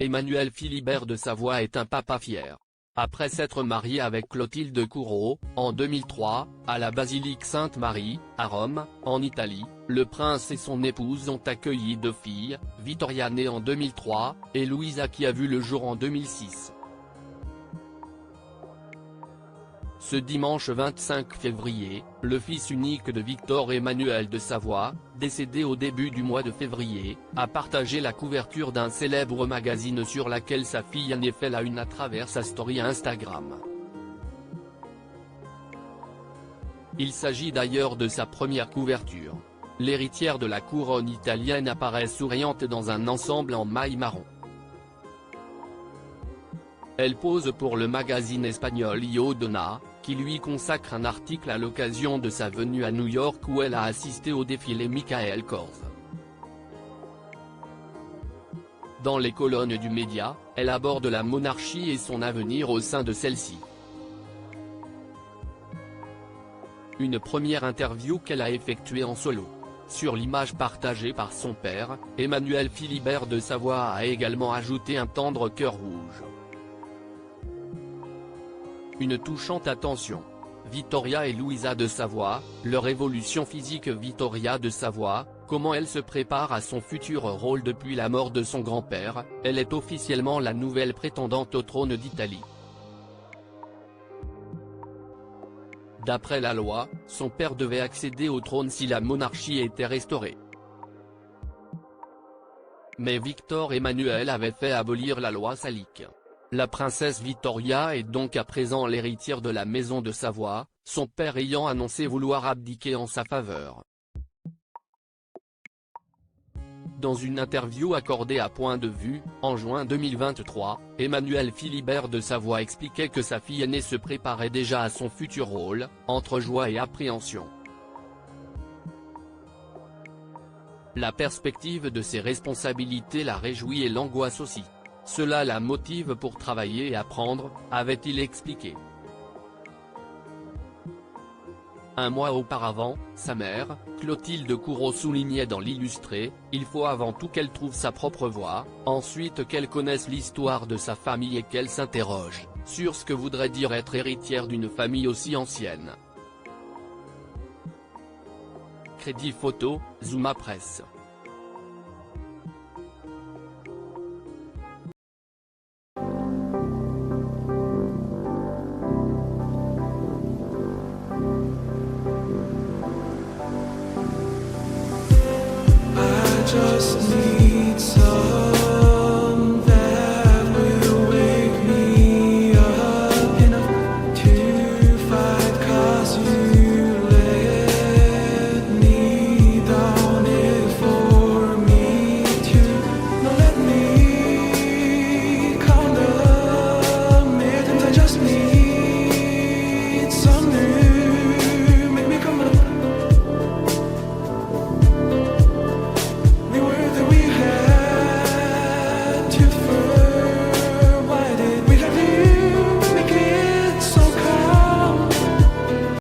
Emmanuel Philibert de Savoie est un papa fier. Après s'être marié avec Clotilde Courreau, en 2003, à la basilique Sainte-Marie, à Rome, en Italie, le prince et son épouse ont accueilli 2 filles, Vittoria née en 2003, et Louisa qui a vu le jour en 2006. Ce dimanche 25 février, le fils unique de Victor Emmanuel de Savoie, décédé au début du mois de février, a partagé la couverture d'un célèbre magazine sur laquelle sa fille aînée fait la une à travers sa story Instagram. Il s'agit d'ailleurs de sa première couverture. L'héritière de la couronne italienne apparaît souriante dans un ensemble en maille marron. Elle pose pour le magazine espagnol Io Donna, qui lui consacre un article à l'occasion de sa venue à New York où elle a assisté au défilé Michael Kors. Dans les colonnes du média, elle aborde la monarchie et son avenir au sein de celle-ci. Une première interview qu'elle a effectuée en solo. Sur l'image partagée par son père, Emmanuel Philibert de Savoie a également ajouté un tendre cœur rouge. Une touchante attention. Vittoria et Louisa de Savoie, leur évolution physique. Vittoria de Savoie, comment elle se prépare à son futur rôle depuis la mort de son grand-père, elle est officiellement la nouvelle prétendante au trône d'Italie. D'après la loi, son père devait accéder au trône si la monarchie était restaurée. Mais Victor Emmanuel avait fait abolir la loi salique. La princesse Vittoria est donc à présent l'héritière de la maison de Savoie, son père ayant annoncé vouloir abdiquer en sa faveur. Dans une interview accordée à Point de Vue, en juin 2023, Emmanuel Philibert de Savoie expliquait que sa fille aînée se préparait déjà à son futur rôle, entre joie et appréhension. La perspective de ses responsabilités la réjouit et l'angoisse aussi. Cela la motive pour travailler et apprendre, avait-il expliqué. Un mois auparavant, sa mère, Clotilde Courreau soulignait dans l'Illustré, il faut avant tout qu'elle trouve sa propre voie, ensuite qu'elle connaisse l'histoire de sa famille et qu'elle s'interroge sur ce que voudrait dire être héritière d'une famille aussi ancienne. Crédit photo, Zuma Presse.